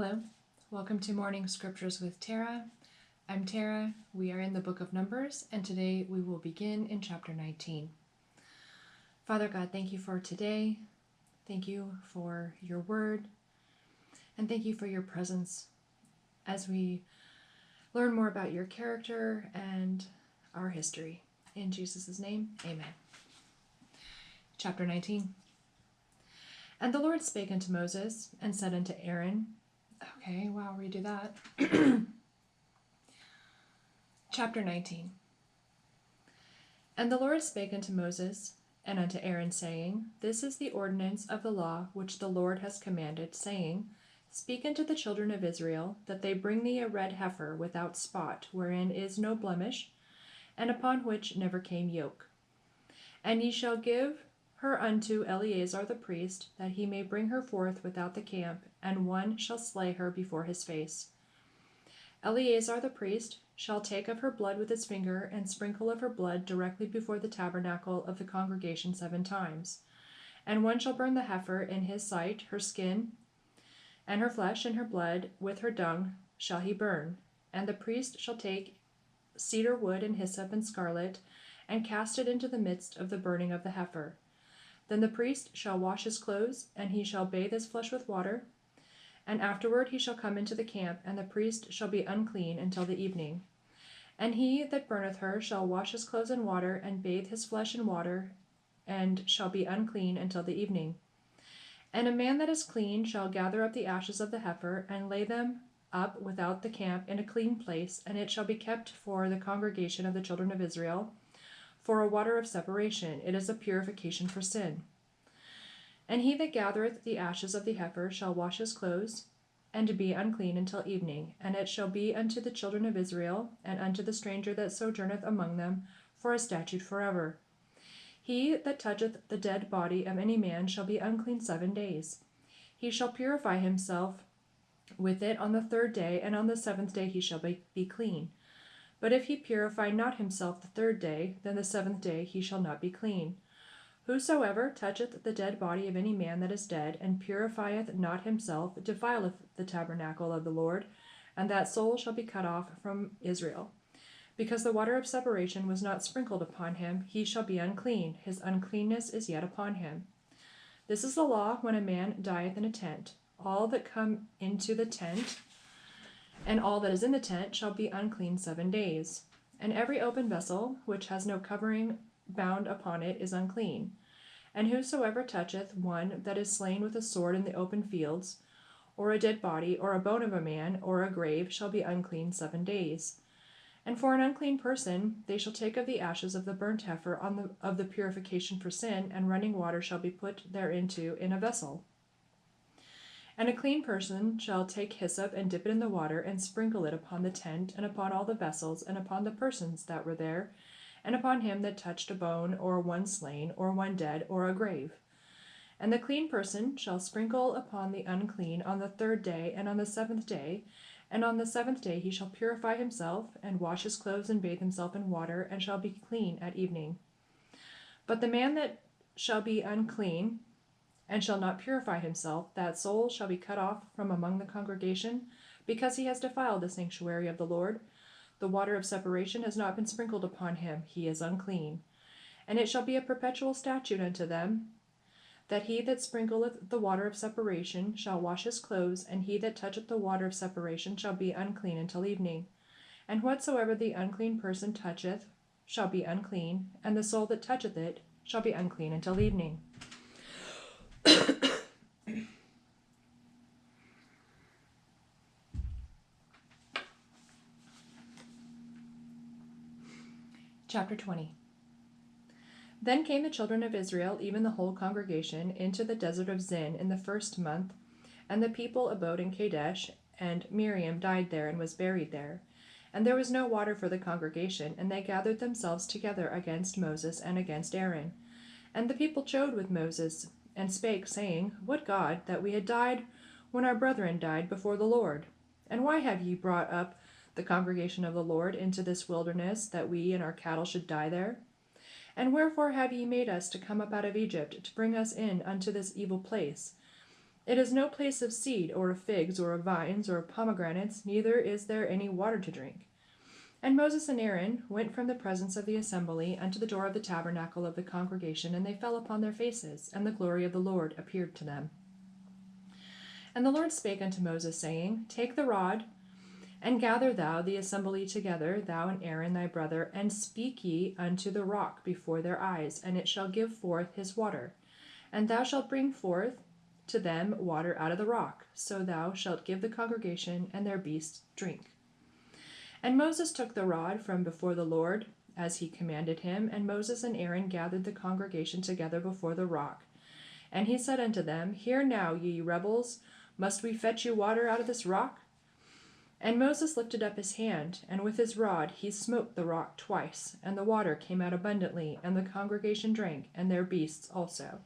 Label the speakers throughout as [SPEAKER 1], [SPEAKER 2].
[SPEAKER 1] Hello, welcome to Morning Scriptures with Tara. I'm Tara. We are in the book of Numbers, and today we will begin in chapter 19. Father God, thank you for today. Thank you for your word, and thank you for your presence as we learn more about your character and our history. In Jesus' name, amen. Chapter 19. And the Lord spake unto Moses, and said unto Aaron, redo that. Chapter 19. And the Lord spake unto Moses and unto Aaron, saying, This is the ordinance of the law which the Lord has commanded, saying, Speak unto the children of Israel, that they bring thee a red heifer without spot, wherein is no blemish, and upon which never came yoke. And ye shall give her unto Eleazar the priest, that he may bring her forth without the camp, and one shall slay her before his face. Eleazar the priest shall take of her blood with his finger, and sprinkle of her blood directly before the tabernacle of the congregation 7 times. And one shall burn the heifer in his sight, her skin, and her flesh, and her blood, with her dung shall he burn. And the priest shall take cedar wood, and hyssop, and scarlet, and cast it into the midst of the burning of the heifer. Then the priest shall wash his clothes, and he shall bathe his flesh with water, and afterward he shall come into the camp, and the priest shall be unclean until the evening. And he that burneth her shall wash his clothes in water, and bathe his flesh in water, and shall be unclean until the evening. And a man that is clean shall gather up the ashes of the heifer, and lay them up without the camp in a clean place, and it shall be kept for the congregation of the children of Israel, for a water of separation. It is a purification for sin. And he that gathereth the ashes of the heifer shall wash his clothes, and be unclean until evening. And it shall be unto the children of Israel, and unto the stranger that sojourneth among them, for a statute forever. He that toucheth the dead body of any man shall be unclean 7 days. He shall purify himself with it on the 3rd day, and on the 7th day he shall be clean. But if he purify not himself the 3rd day, then the 7th day he shall not be clean. Whosoever toucheth the dead body of any man that is dead, and purifieth not himself, defileth the tabernacle of the Lord, and that soul shall be cut off from Israel. Because the water of separation was not sprinkled upon him, he shall be unclean. His uncleanness is yet upon him. This is the law when a man dieth in a tent. All that come into the tent, and all that is in the tent, shall be unclean 7 days. And every open vessel, which has no covering bound upon it, is unclean. And whosoever toucheth one that is slain with a sword in the open fields, or a dead body, or a bone of a man, or a grave, shall be unclean 7 days. And for an unclean person they shall take of the ashes of the burnt heifer of the purification for sin, and running water shall be put thereinto in a vessel. And a clean person shall take hyssop, and dip it in the water, and sprinkle it upon the tent, and upon all the vessels, and upon the persons that were there, and upon him that touched a bone, or one slain, or one dead, or a grave. And the clean person shall sprinkle upon the unclean on the 3rd day, and on the 7th day, and on the 7th day he shall purify himself, and wash his clothes, and bathe himself in water, and shall be clean at evening. But the man that shall be unclean, and shall not purify himself, that soul shall be cut off from among the congregation, because he has defiled the sanctuary of the Lord. The water of separation has not been sprinkled upon him, he is unclean. And it shall be a perpetual statute unto them, that he that sprinkleth the water of separation shall wash his clothes, and he that toucheth the water of separation shall be unclean until evening. And whatsoever the unclean person toucheth shall be unclean, and the soul that toucheth it shall be unclean until evening. Chapter 20. Then came the children of Israel, even the whole congregation, into the desert of Zin in the 1st month, and the people abode in Kadesh, and Miriam died there and was buried there. And there was no water for the congregation, and they gathered themselves together against Moses and against Aaron. And the people chode with Moses, and spake, saying, Would God that we had died when our brethren died before the Lord! And why have ye brought up the congregation of the Lord into this wilderness, that we and our cattle should die there? And wherefore have ye made us to come up out of Egypt, to bring us in unto this evil place? It is no place of seed, or of figs, or of vines, or of pomegranates, neither is there any water to drink. And Moses and Aaron went from the presence of the assembly unto the door of the tabernacle of the congregation, and they fell upon their faces, and the glory of the Lord appeared to them. And the Lord spake unto Moses, saying, Take the rod, and gather thou the assembly together, thou and Aaron thy brother, and speak ye unto the rock before their eyes, and it shall give forth his water. And thou shalt bring forth to them water out of the rock, so thou shalt give the congregation and their beasts drink. And Moses took the rod from before the Lord, as he commanded him, and Moses and Aaron gathered the congregation together before the rock. And he said unto them, Hear now, ye rebels, must we fetch you water out of this rock? And Moses lifted up his hand, and with his rod he smote the rock twice, and the water came out abundantly, and the congregation drank, and their beasts also.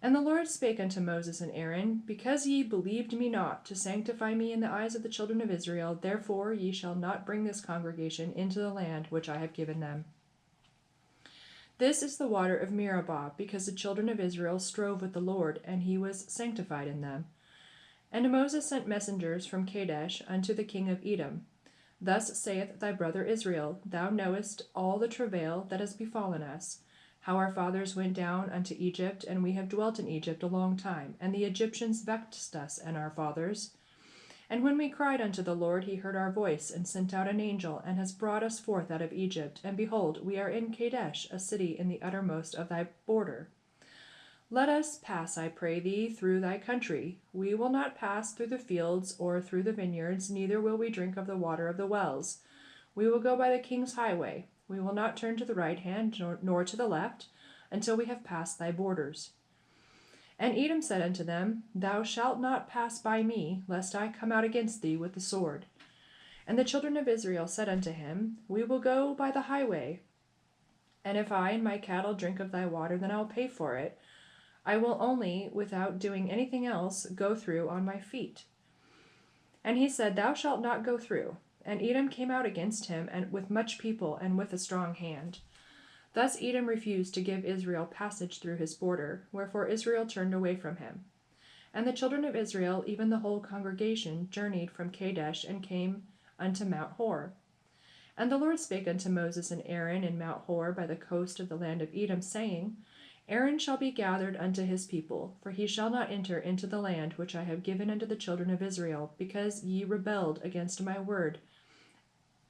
[SPEAKER 1] And the Lord spake unto Moses and Aaron, Because ye believed me not to sanctify me in the eyes of the children of Israel, therefore ye shall not bring this congregation into the land which I have given them. This is the water of Meribah, because the children of Israel strove with the Lord, and he was sanctified in them. And Moses sent messengers from Kadesh unto the king of Edom. Thus saith thy brother Israel, Thou knowest all the travail that has befallen us, how our fathers went down unto Egypt, and we have dwelt in Egypt a long time, and the Egyptians vexed us and our fathers. And when we cried unto the Lord, he heard our voice, and sent out an angel, and has brought us forth out of Egypt. And behold, we are in Kadesh, a city in the uttermost of thy border. Let us pass, I pray thee, through thy country. We will not pass through the fields or through the vineyards, neither will we drink of the water of the wells. We will go by the king's highway. We will not turn to the right hand, nor to the left, until we have passed thy borders. And Edom said unto them, Thou shalt not pass by me, lest I come out against thee with the sword. And the children of Israel said unto him, We will go by the highway. And if I and my cattle drink of thy water, then I will pay for it. I will only, without doing anything else, go through on my feet. And he said, Thou shalt not go through. And Edom came out against him, and with much people, and with a strong hand. Thus Edom refused to give Israel passage through his border, wherefore Israel turned away from him. And the children of Israel, even the whole congregation, journeyed from Kadesh, and came unto Mount Hor. And the Lord spake unto Moses and Aaron in Mount Hor by the coast of the land of Edom, saying, Aaron shall be gathered unto his people, for he shall not enter into the land which I have given unto the children of Israel, because ye rebelled against my word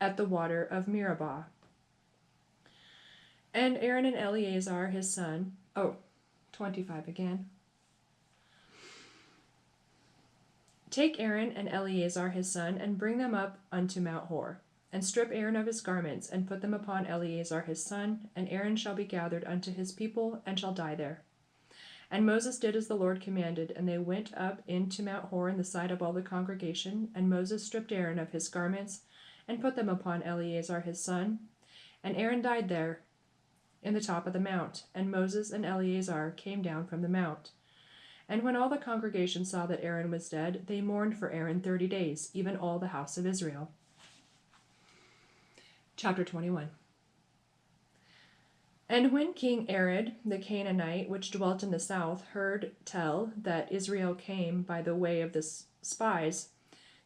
[SPEAKER 1] at the water of Meribah. And Aaron and Eleazar his son, 25 again. Take Aaron and Eleazar his son, and bring them up unto Mount Hor, and strip Aaron of his garments, and put them upon Eleazar his son, and Aaron shall be gathered unto his people, and shall die there. And Moses did as the Lord commanded, and they went up into Mount Hor in the sight of all the congregation, and Moses stripped Aaron of his garments, and put them upon Eleazar his son, and Aaron died there in the top of the mount, and Moses and Eleazar came down from the mount. And when all the congregation saw that Aaron was dead, they mourned for Aaron 30 days, even all the house of Israel. Chapter 21. And when King Arad the Canaanite, which dwelt in the south, heard tell that Israel came by the way of the spies,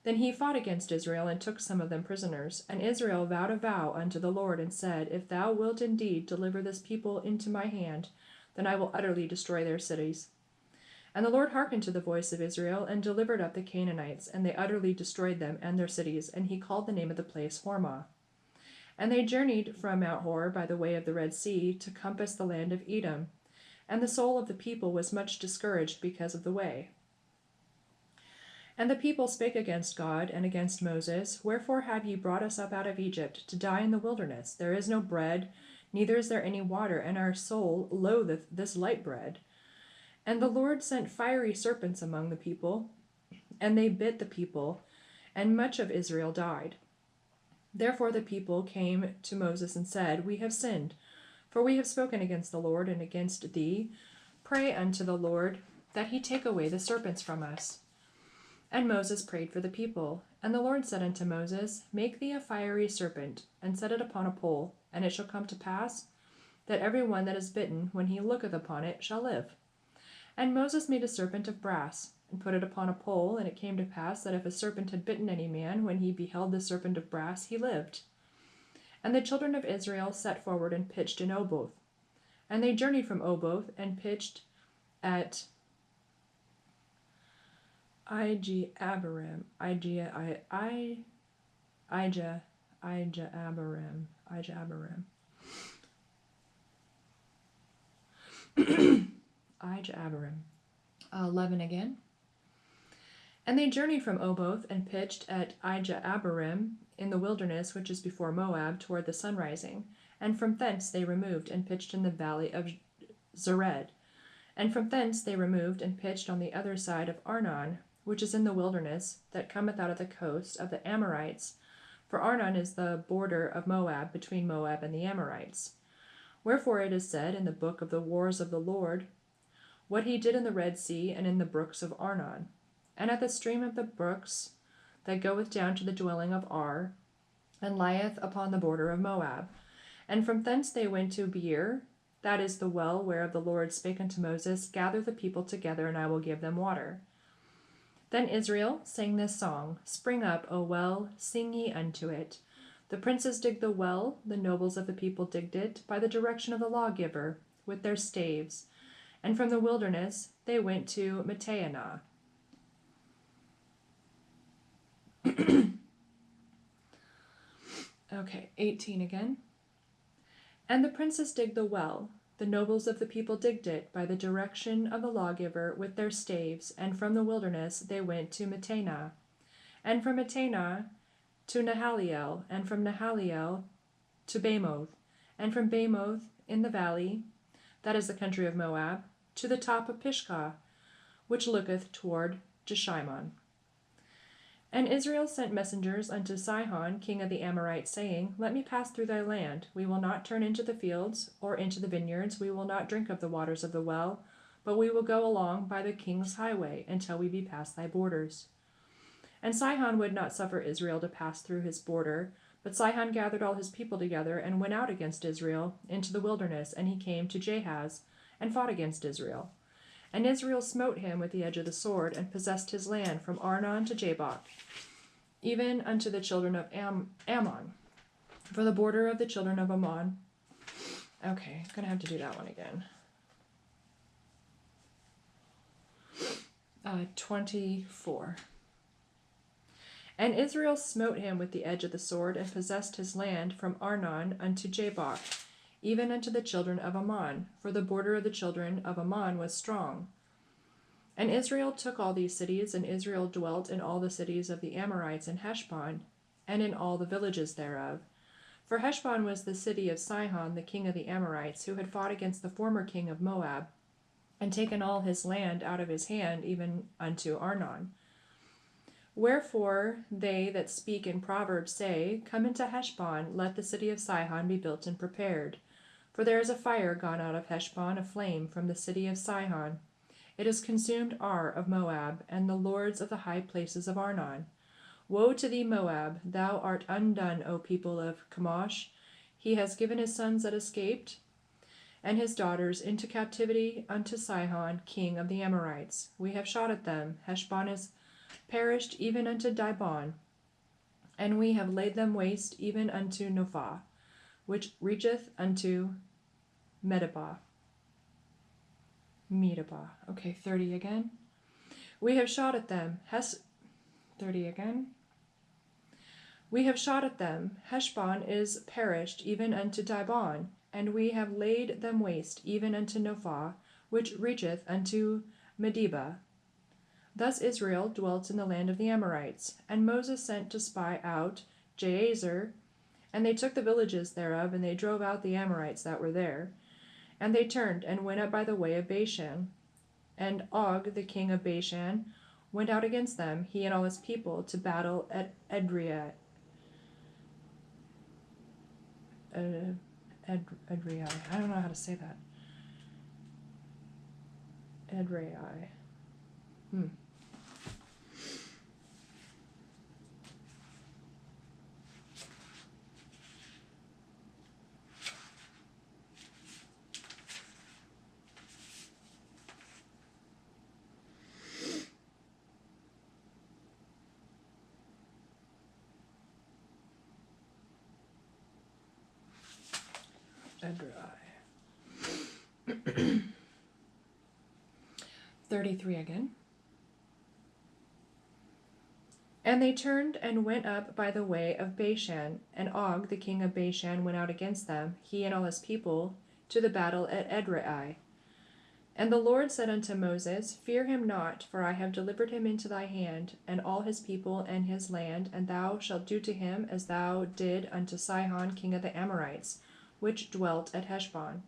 [SPEAKER 1] then he fought against Israel, and took some of them prisoners. And Israel vowed a vow unto the Lord, and said, If thou wilt indeed deliver this people into my hand, then I will utterly destroy their cities. And the Lord hearkened to the voice of Israel, and delivered up the Canaanites, and they utterly destroyed them and their cities, and he called the name of the place Hormah. And they journeyed from Mount Hor by the way of the Red Sea, to compass the land of Edom. And the soul of the people was much discouraged because of the way. And the people spake against God and against Moses, Wherefore have ye brought us up out of Egypt, to die in the wilderness? There is no bread, neither is there any water, and our soul loatheth this light bread. And the Lord sent fiery serpents among the people, and they bit the people, and much of Israel died. Therefore the people came to Moses and said, We have sinned, for we have spoken against the Lord and against thee. Pray unto the Lord that he take away the serpents from us. And Moses prayed for the people. And the Lord said unto Moses, Make thee a fiery serpent, and set it upon a pole, and it shall come to pass that every one that is bitten, when he looketh upon it, shall live. And Moses made a serpent of brass, and put it upon a pole, and it came to pass that if a serpent had bitten any man, when he beheld the serpent of brass, he lived. And the children of Israel set forward and pitched in Oboth. And they journeyed from Oboth and pitched at Ija-abarim. Ija-abarim. 11 again. And they journeyed from Oboth and pitched at Ija-abarim in the wilderness which is before Moab toward the sunrising. And from thence they removed and pitched in the valley of Zered. And from thence they removed and pitched on the other side of Arnon, which is in the wilderness that cometh out of the coast of the Amorites. For Arnon is the border of Moab, between Moab and the Amorites. Wherefore it is said in the book of the wars of the Lord, what he did in the Red Sea and in the brooks of Arnon, and at the stream of the brooks that goeth down to the dwelling of Ar, and lieth upon the border of Moab. And from thence they went to Beer, that is the well whereof the Lord spake unto Moses, gather the people together, and I will give them water. Then Israel sang this song, Spring up, O well, sing ye unto it. The princes digged the well, the nobles of the people digged it, by the direction of the lawgiver, with their staves. And from the wilderness they went to Mataanah. Okay, 18 again. And the princes digged the well, the nobles of the people digged it, by the direction of the lawgiver, with their staves, and from the wilderness they went to Mataanah. And from Mataanah to Nahaliel, and from Nahaliel to Bamoth, and from Bamoth in the valley, that is the country of Moab, to the top of Pisgah, which looketh toward Jeshimon. And Israel sent messengers unto Sihon, king of the Amorites, saying, Let me pass through thy land. We will not turn into the fields, or into the vineyards. We will not drink of the waters of the well, but we will go along by the king's highway, until we be past thy borders. And Sihon would not suffer Israel to pass through his border, but Sihon gathered all his people together, and went out against Israel into the wilderness, and he came to Jahaz, and fought against Israel. And Israel smote him with the edge of the sword, and possessed his land from Arnon to Jabbok, even unto the children of Ammon, for the border of the children of Ammon. Okay, I'm going to have to do that one again. 24. And Israel smote him with the edge of the sword, and possessed his land from Arnon unto Jabbok, even unto the children of Ammon, for the border of the children of Ammon was strong. And Israel took all these cities, and Israel dwelt in all the cities of the Amorites in Heshbon, and in all the villages thereof. For Heshbon was the city of Sihon, the king of the Amorites, who had fought against the former king of Moab, and taken all his land out of his hand, even unto Arnon. Wherefore they that speak in Proverbs say, Come into Heshbon, let the city of Sihon be built and prepared. For there is a fire gone out of Heshbon, a flame from the city of Sihon. It has consumed Ar of Moab, and the lords of the high places of Arnon. Woe to thee, Moab! Thou art undone, O people of Chemosh. He has given his sons that escaped, and his daughters into captivity unto Sihon, king of the Amorites. We have shot at them. Heshbon is perished even unto Dibon, and we have laid them waste even unto Nophah, which reacheth unto Medeba. Okay, 30 again. We have shot at them. 30 again. We have shot at them. Heshbon is perished even unto Dibon, and we have laid them waste even unto Nophah, which reacheth unto Medeba. Thus Israel dwelt in the land of the Amorites. And Moses sent to spy out Jazer, and they took the villages thereof, and they drove out the Amorites that were there. And they turned and went up by the way of Bashan. And Og, the king of Bashan, went out against them, he and all his people, to battle at Edrei. Edrei. I don't know how to say that. Edrei. 33 again. And they turned and went up by the way of Bashan, and Og the king of Bashan went out against them, he and all his people, to the battle at Edrei. And the Lord said unto Moses, Fear him not, for I have delivered him into thy hand, and all his people and his land, and thou shalt do to him as thou did unto Sihon king of the Amorites, which dwelt at Heshbon.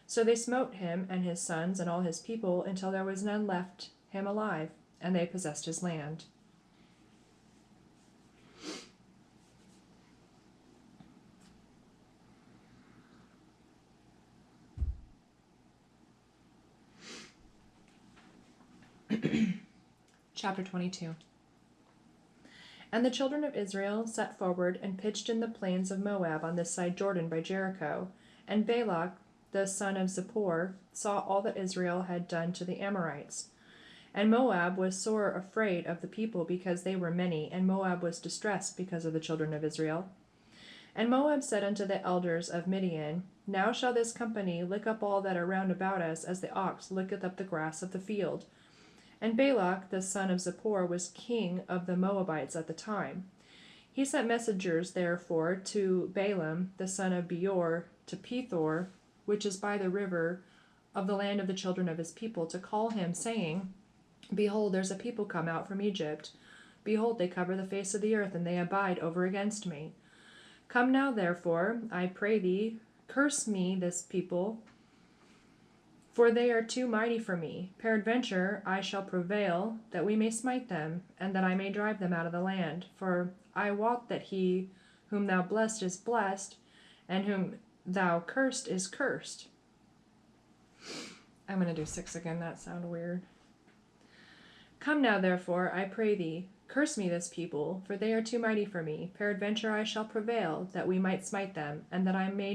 [SPEAKER 1] So they smote him and his sons and all his people, until there was none left him alive, and they possessed his land. Chapter 22. And the children of Israel set forward and pitched in the plains of Moab on this side Jordan by Jericho. And Balak the son of Zippor saw all that Israel had done to the Amorites. And Moab was sore afraid of the people, because they were many, and Moab was distressed because of the children of Israel. And Moab said unto the elders of Midian, Now shall this company lick up all that are round about us, as the ox licketh up the grass of the field. And Balak the son of Zippor was king of the Moabites at the time. He sent messengers therefore to Balaam the son of Beor to Pethor, which is by the river of the land of the children of his people, to call him, saying, Behold, there's a people come out from Egypt. Behold, they cover the face of the earth, and they abide over against me. Come now, therefore, I pray thee, curse me this people, for they are too mighty for me. Peradventure I shall prevail, that we may smite them, and that I may drive them out of the land. For I wot that he whom thou blessed is blessed, and whom thou cursed is cursed. I'm going to do 6 again, that sounded weird. Come now, therefore, I pray thee, curse me this people, for they are too mighty for me. Peradventure I shall prevail, that we might smite them, and that I may